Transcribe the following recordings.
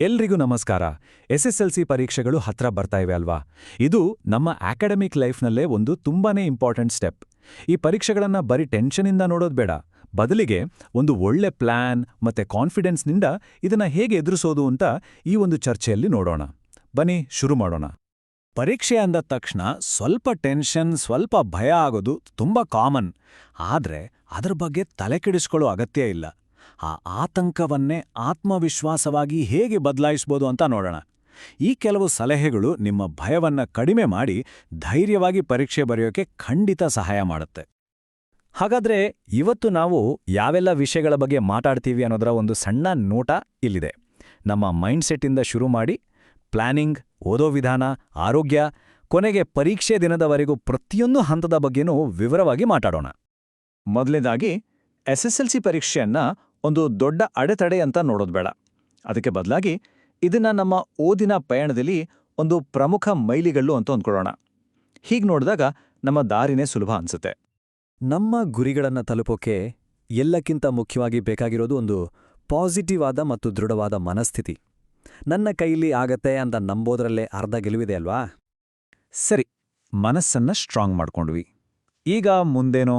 ಎಲ್ರಿಗೂ ನಮಸ್ಕಾರ. ಎಸ್ಎಸ್ಎಲ್ಸಿ ಪರೀಕ್ಷೆಗಳು ಹತ್ರ ಬರ್ತಾ ಇವೆ ಅಲ್ವಾ? ಇದು ನಮ್ಮ ಅಕಾಡೆಮಿಕ್ ಲೈಫ್ನಲ್ಲೇ ಒಂದು ತುಂಬಾನೇ ಇಂಪಾರ್ಟೆಂಟ್ ಸ್ಟೆಪ್. ಈ ಪರೀಕ್ಷೆಗಳನ್ನ ಬರೀ ಟೆನ್ಷನಿಂದ ನೋಡೋದು ಬೇಡ, ಬದಲಿಗೆ ಒಂದು ಒಳ್ಳೆ ಪ್ಲಾನ್ ಮತ್ತೆ ಕಾನ್ಫಿಡೆನ್ಸ್ನಿಂದ ಇದನ್ನ ಹೇಗೆ ಎದುರಿಸೋದು ಅಂತ ಈ ಒಂದು ಚರ್ಚೆಯಲ್ಲಿ ನೋಡೋಣ. ಬನ್ನಿ ಶುರು ಮಾಡೋಣ. ಪರೀಕ್ಷೆ ಅಂದ ತಕ್ಷಣ ಸ್ವಲ್ಪ ಟೆನ್ಷನ್, ಸ್ವಲ್ಪ ಭಯ ಆಗೋದು ತುಂಬಾ ಕಾಮನ್. ಆದ್ರೆ ಅದರ ಬಗ್ಗೆ ತಲೆ ಕೆಡಿಸ್ಕೊಳ್ಳೋ ಅಗತ್ಯ ಇಲ್ಲ. ಆ ಆತಂಕವನ್ನೇ ಆತ್ಮವಿಶ್ವಾಸವಾಗಿ ಹೇಗೆ ಬದಲಾಯಿಸ್ಬೋದು ಅಂತ ನೋಡೋಣ. ಈ ಕೆಲವು ಸಲಹೆಗಳು ನಿಮ್ಮ ಭಯವನ್ನ ಕಡಿಮೆ ಮಾಡಿ ಧೈರ್ಯವಾಗಿ ಪರೀಕ್ಷೆ ಬರೆಯೋಕೆ ಖಂಡಿತ ಸಹಾಯ ಮಾಡುತ್ತೆ. ಹಾಗಾದ್ರೆ ಇವತ್ತು ನಾವು ಯಾವೆಲ್ಲ ವಿಷಯಗಳ ಬಗ್ಗೆ ಮಾತಾಡ್ತೀವಿ ಅನ್ನೋದರ ಒಂದು ಸಣ್ಣ ನೋಟ ಇಲ್ಲಿದೆ. ನಮ್ಮ ಮೈಂಡ್ಸೆಟ್ಟಿಂದ ಶುರು ಮಾಡಿ ಪ್ಲಾನಿಂಗ್, ಓದೋ ವಿಧಾನ, ಆರೋಗ್ಯ, ಕೊನೆಗೆ ಪರೀಕ್ಷೆ ದಿನದವರೆಗೂ ಪ್ರತಿಯೊಂದು ಹಂತದ ಬಗ್ಗೆನೂ ವಿವರವಾಗಿ ಮಾತಾಡೋಣ. ಮೊದಲನೇದಾಗಿ ಎಸ್ಎಸ್ಎಲ್ಸಿ ಪರೀಕ್ಷೆಯನ್ನ ಒಂದು ದೊಡ್ಡ ಅಡೆತಡೆ ಅಂತ ನೋಡೋದು ಬೇಡ. ಅದಕ್ಕೆ ಬದಲಾಗಿ ಇದನ್ನ ನಮ್ಮ ಓದಿನ ಪಯಣದಲ್ಲಿ ಒಂದು ಪ್ರಮುಖ ಮೈಲಿಗಲ್ಲು ಅಂತ ಅಂದ್ಕೊಳ್ಳೋಣ. ಹೀಗೆ ನೋಡಿದಾಗ ನಮ್ಮ ದಾರಿನೇ ಸುಲಭ ಅನ್ಸುತ್ತೆ. ನಮ್ಮ ಗುರಿಗಳನ್ನು ತಲುಪೋಕೆ ಎಲ್ಲಕ್ಕಿಂತ ಮುಖ್ಯವಾಗಿ ಬೇಕಾಗಿರೋದು ಒಂದು ಪಾಸಿಟಿವ್ ಆದ ಮತ್ತು ದೃಢವಾದ ಮನಸ್ಥಿತಿ. ನನ್ನ ಕೈಲಿ ಆಗತ್ತೆ ಅಂತ ನಂಬೋದ್ರಲ್ಲೇ ಅರ್ಧ ಗೆಲುವಿದೆ ಅಲ್ವಾ? ಸರಿ, ಮನಸ್ಸನ್ನ ಸ್ಟ್ರಾಂಗ್ ಮಾಡ್ಕೊಂಡ್ವಿ. ಈಗ ಮುಂದೇನೋ?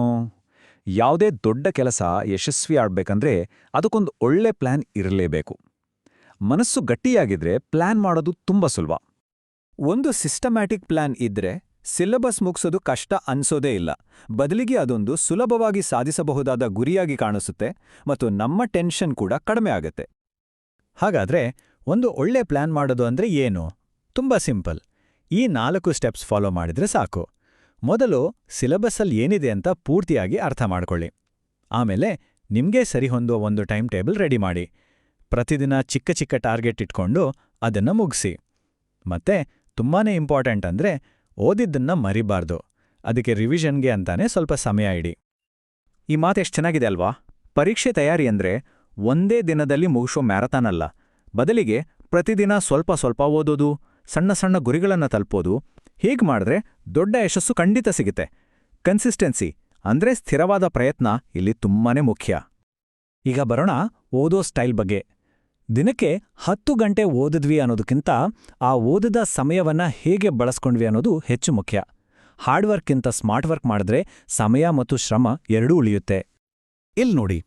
ಯಾವುದೇ ದೊಡ್ಡ ಕೆಲಸ ಯಶಸ್ವಿ ಆಗ್ಬೇಕಂದ್ರೆ ಅದಕ್ಕೊಂದು ಒಳ್ಳೆ ಪ್ಲಾನ್ ಇರಲೇಬೇಕು. ಮನಸ್ಸು ಗಟ್ಟಿಯಾಗಿದ್ರೆ ಪ್ಲಾನ್ ಮಾಡೋದು ತುಂಬ ಸುಲಭ. ಒಂದು ಸಿಸ್ಟಮ್ಯಾಟಿಕ್ ಪ್ಲಾನ್ ಇದ್ರೆ ಸಿಲೆಬಸ್ ಮುಗಿಸೋದು ಕಷ್ಟ ಅನ್ಸೋದೇ ಇಲ್ಲ. ಬದಲಿಗೆ ಅದೊಂದು ಸುಲಭವಾಗಿ ಸಾಧಿಸಬಹುದಾದ ಗುರಿಯಾಗಿ ಕಾಣಿಸುತ್ತೆ ಮತ್ತು ನಮ್ಮ ಟೆನ್ಷನ್ ಕೂಡ ಕಡಿಮೆ ಆಗುತ್ತೆ. ಹಾಗಾದ್ರೆ ಒಂದು ಒಳ್ಳೆ ಪ್ಲಾನ್ ಮಾಡೋದು ಅಂದ್ರೆ ಏನು? ತುಂಬ ಸಿಂಪಲ್. ಈ 4 ಸ್ಟೆಪ್ಸ್ ಫಾಲೋ ಮಾಡಿದ್ರೆ ಸಾಕು. ಮೊದಲು ಸಿಲೆಬಸ್ಸಲ್ಲಿ ಏನಿದೆ ಅಂತ ಪೂರ್ತಿಯಾಗಿ ಅರ್ಥ ಮಾಡ್ಕೊಳ್ಳಿ. ಆಮೇಲೆ ನಿಮ್ಗೆ ಸರಿಹೊಂದುವ ಒಂದು ಟೈಮ್ ಟೇಬಲ್ ರೆಡಿ ಮಾಡಿ. ಪ್ರತಿದಿನ ಚಿಕ್ಕ ಚಿಕ್ಕ ಟಾರ್ಗೆಟ್ ಇಟ್ಕೊಂಡು ಅದನ್ನ ಮುಗಿಸಿ. ಮತ್ತೆ ತುಂಬಾನೇ ಇಂಪಾರ್ಟೆಂಟ್ ಅಂದ್ರೆ ಓದಿದ್ದನ್ನ ಮರಿಬಾರ್ದು. ಅದಕ್ಕೆ ರಿವಿಷನ್ಗೆ ಅಂತಾನೆ ಸ್ವಲ್ಪ ಸಮಯ ಇಡಿ. ಈ ಮಾತೆಷ್ಟು ಚೆನ್ನಾಗಿದೆ ಅಲ್ವಾ? ಪರೀಕ್ಷೆ ತಯಾರಿ ಅಂದ್ರೆ ಒಂದೇ ದಿನದಲ್ಲಿ ಮುಗಿಸೋ ಮ್ಯಾರಥಾನ್ ಅಲ್ಲ. ಬದಲಿಗೆ ಪ್ರತಿದಿನ ಸ್ವಲ್ಪ ಸ್ವಲ್ಪ ಓದೋದು, ಸಣ್ಣ ಸಣ್ಣ ಗುರಿಗಳನ್ನು ತಲುಪೋದು. ಹೀಗೆ ಮಾಡಿದ್ರೆ ದೊಡ್ಡ ಯಶಸ್ಸು ಖಂಡಿತ ಸಿಗುತ್ತೆ. ಕನ್ಸಿಸ್ಟೆನ್ಸಿ ಅಂದ್ರೆ ಸ್ಥಿರವಾದ ಪ್ರಯತ್ನ ಇಲ್ಲಿ ತುಂಬಾನೇ ಮುಖ್ಯ. ಈಗ ಬರೋಣ ಓದೋ ಸ್ಟೈಲ್ ಬಗ್ಗೆ. ದಿನಕ್ಕೆ 10 ಗಂಟೆ ಓದಿದ್ವಿ ಅನ್ನೋದಕ್ಕಿಂತ ಆ ಓದಿದ ಸಮಯವನ್ನ ಹೇಗೆ ಬಳಸ್ಕೊಂಡ್ವಿ ಅನ್ನೋದು ಹೆಚ್ಚು ಮುಖ್ಯ. ಹಾರ್ಡ್ ವರ್ಕ್ಕಿಂತ ಸ್ಮಾರ್ಟ್ ವರ್ಕ್ ಮಾಡಿದ್ರೆ ಸಮಯ ಮತ್ತು ಶ್ರಮ ಎರಡೂ ಉಳಿಯುತ್ತೆ. ಇಲ್ಲಿ ನೋಡಿ,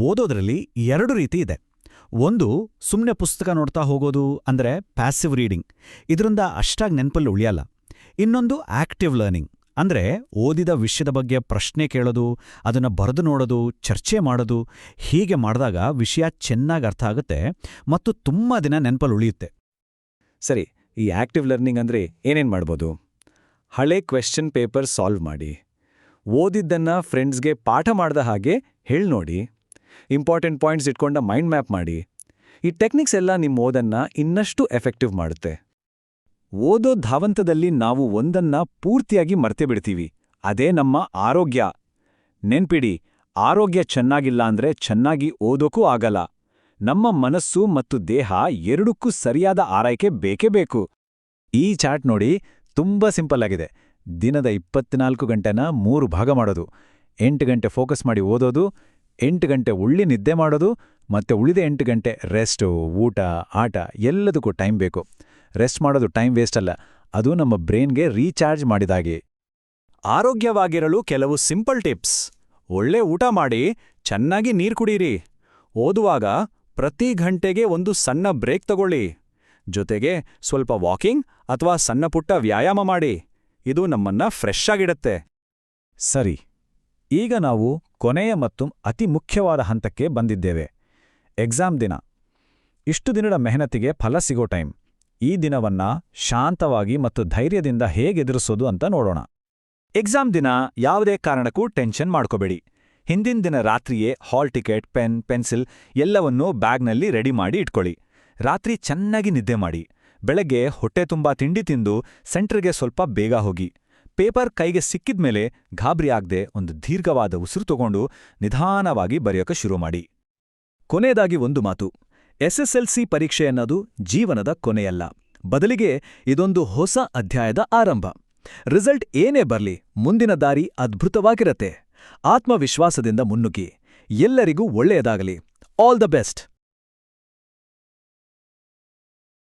ಓದೋದ್ರಲ್ಲಿ 2 ರೀತಿ ಇದೆ. ಒಂದು, ಸುಮ್ಮನೆ ಪುಸ್ತಕ ನೋಡ್ತಾ ಹೋಗೋದು ಅಂದ್ರೆ ಪ್ಯಾಸಿವ್ ರೀಡಿಂಗ್. ಇದರಿಂದ ಅಷ್ಟಾಗಿ ನೆನಪಲ್ಲಿ ಉಳಿಯಲ್ಲ. ಇನ್ನೊಂದು ಆಕ್ಟಿವ್ ಲರ್ನಿಂಗ್ ಅಂದ್ರೆ ಓದಿದ ವಿಷಯದ ಬಗ್ಗೆ ಪ್ರಶ್ನೆ ಕೇಳೋದು, ಅದನ್ನ ಬರೆದು ನೋಡೋದು, ಚರ್ಚೆ ಮಾಡೋದು. ಹೀಗೆ ಮಾಡಿದಾಗ ವಿಷಯ ಚೆನ್ನಾಗಿ ಅರ್ಥ ಆಗುತ್ತೆ ಮತ್ತು ತುಂಬಾ ದಿನ ನೆನಪಲ್ಲಿ ಉಳಿಯುತ್ತೆ. ಸರಿ, ಈ ಆಕ್ಟಿವ್ ಲರ್ನಿಂಗ್ ಅಂದ್ರೆ ಏನೇನ್ ಮಾಡ್ಬೋದು? ಹಳೆ ಕ್ವೆಶ್ಚನ್ ಪೇಪರ್ ಸಾಲ್ವ್ ಮಾಡಿ, ಓದಿದ್ದನ್ನ ಫ್ರೆಂಡ್ಸ್ಗೆ ಪಾಠ ಮಾಡ್ದ ಹಾಗೆ ಹೇಳ್ ನೋಡಿ, ಇಂಪಾರ್ಟೆಂಟ್ ಪಾಯಿಂಟ್ಸ್ ಇಟ್ಕೊಂಡ ಮೈಂಡ್ ಮ್ಯಾಪ್ ಮಾಡಿ. ಈ ಟೆಕ್ನಿಕ್ಸ್ ಎಲ್ಲ ನಿಮ್ಮ ಓದನ್ನ ಇನ್ನಷ್ಟು ಎಫೆಕ್ಟಿವ್ ಮಾಡುತ್ತೆ. ಓದೋ ಧಾವಂತದಲ್ಲಿ ನಾವು ಒಂದನ್ನ ಪೂರ್ತಿಯಾಗಿ ಮರ್ತೇ ಬಿಡ್ತೀವಿ. ಅದೇ ನಮ್ಮ ಆರೋಗ್ಯ. ನೆನ್ಪಿಡಿ, ಆರೋಗ್ಯ ಚೆನ್ನಾಗಿಲ್ಲ ಅಂದ್ರೆ ಚೆನ್ನಾಗಿ ಓದೋಕೂ ಆಗಲ್ಲ. ನಮ್ಮ ಮನಸ್ಸು ಮತ್ತು ದೇಹ ಎರಡಕ್ಕೂ ಸರಿಯಾದ ಆರೈಕೆ ಬೇಕೇ ಬೇಕು. ಈ ಚಾರ್ಟ್ ನೋಡಿ, ತುಂಬಾ ಸಿಂಪಲ್ ಆಗಿದೆ. ದಿನದ 24 ಗಂಟೆನ 3 ಭಾಗ ಮಾಡೋದು. 8 ಗಂಟೆ ಫೋಕಸ್ ಮಾಡಿ ಓದೋದು, 8 ಗಂಟೆ ಉಳ್ಳಿ ನಿದ್ದೆ ಮಾಡೋದು, ಮತ್ತೆ ಉಳಿದ 8 ಗಂಟೆ ರೆಸ್ಟು, ಊಟ, ಆಟ ಎಲ್ಲದಕ್ಕೂ ಟೈಮ್ ಬೇಕು. ರೆಸ್ಟ್ ಮಾಡೋದು ಟೈಮ್ ವೇಸ್ಟ್ ಅಲ್ಲ, ಅದು ನಮ್ಮ ಬ್ರೈನ್ಗೆ ರೀಚಾರ್ಜ್ ಮಾಡಿದಾಗೆ. ಆರೋಗ್ಯವಾಗಿರಲು ಕೆಲವು ಸಿಂಪಲ್ ಟಿಪ್ಸ್. ಒಳ್ಳೆ ಊಟ ಮಾಡಿ, ಚೆನ್ನಾಗಿ ನೀರು ಕುಡೀರಿ. ಓದುವಾಗ ಪ್ರತಿ ಗಂಟೆಗೆ ಒಂದು ಸಣ್ಣ ಬ್ರೇಕ್ ತಗೊಳ್ಳಿ. ಜೊತೆಗೆ ಸ್ವಲ್ಪ ವಾಕಿಂಗ್ ಅಥವಾ ಸಣ್ಣ ಪುಟ್ಟ ವ್ಯಾಯಾಮ ಮಾಡಿ. ಇದು ನಮ್ಮನ್ನ ಫ್ರೆಶ್ ಆಗಿಡುತ್ತೆ. ಸರಿ, ಈಗ ನಾವು ಕೊನೆಯ ಮತ್ತು ಅತಿ ಮುಖ್ಯವಾದ ಹಂತಕ್ಕೆ ಬಂದಿದ್ದೇವೆ. ಎಕ್ಸಾಮ್ ದಿನ. ಇಷ್ಟು ದಿನದ ಮೆಹನತಿಗೆ ಫಲ ಸಿಗೋ ಟೈಮ್. ಈ ದಿನವನ್ನ ಶಾಂತವಾಗಿ ಮತ್ತು ಧೈರ್ಯದಿಂದ ಹೇಗೆ ಎದುರಿಸೋದು ಅಂತ ನೋಡೋಣ. ಎಕ್ಸಾಮ್ ದಿನ ಯಾವುದೇ ಕಾರಣಕ್ಕೂ ಟೆನ್ಷನ್ ಮಾಡ್ಕೋಬೇಡಿ. ಹಿಂದಿನ ದಿನ ರಾತ್ರಿಯೇ ಹಾಲ್ ಟಿಕೆಟ್, ಪೆನ್, ಪೆನ್ಸಿಲ್ ಎಲ್ಲವನ್ನೂ ಬ್ಯಾಗ್ನಲ್ಲಿ ರೆಡಿ ಮಾಡಿ ಇಟ್ಕೊಳ್ಳಿ. ರಾತ್ರಿ ಚೆನ್ನಾಗಿ ನಿದ್ದೆ ಮಾಡಿ. ಬೆಳಗ್ಗೆ ಹೊಟ್ಟೆ ತುಂಬಾ ತಿಂಡಿ ತಿಂದು ಸೆಂಟರ್ಗೆ ಸ್ವಲ್ಪ ಬೇಗ ಹೋಗಿ. ಪೇಪರ್ ಕೈಗೆ ಸಿಕ್ಕಿದ್ಮೇಲೆ ಗಾಬರಿ ಆಗದೆ ಒಂದು ದೀರ್ಘವಾದ ಉಸಿರು ತಗೊಂಡು ನಿಧಾನವಾಗಿ ಬರೆಯೋಕೆ ಶುರು ಮಾಡಿ. ಕೊನೆಯದಾಗಿ ಒಂದು ಮಾತು. ಎಸ್ಎಸ್ಎಲ್ಸಿ ಪರೀಕ್ಷೆ ಅನ್ನೋದು ಜೀವನದ ಕೊನೆಯಲ್ಲ. ಬದಲಿಗೆ ಇದೊಂದು ಹೊಸ ಅಧ್ಯಾಯದ ಆರಂಭ. ರಿಸಲ್ಟ್ ಏನೇ ಬರ್ಲಿ, ಮುಂದಿನ ದಾರಿ ಅದ್ಭುತವಾಗಿರತ್ತೆ. ಆತ್ಮವಿಶ್ವಾಸದಿಂದ ಮುನ್ನುಗ್ಗಿ. ಎಲ್ಲರಿಗೂ ಒಳ್ಳೆಯದಾಗಲಿ. All the best.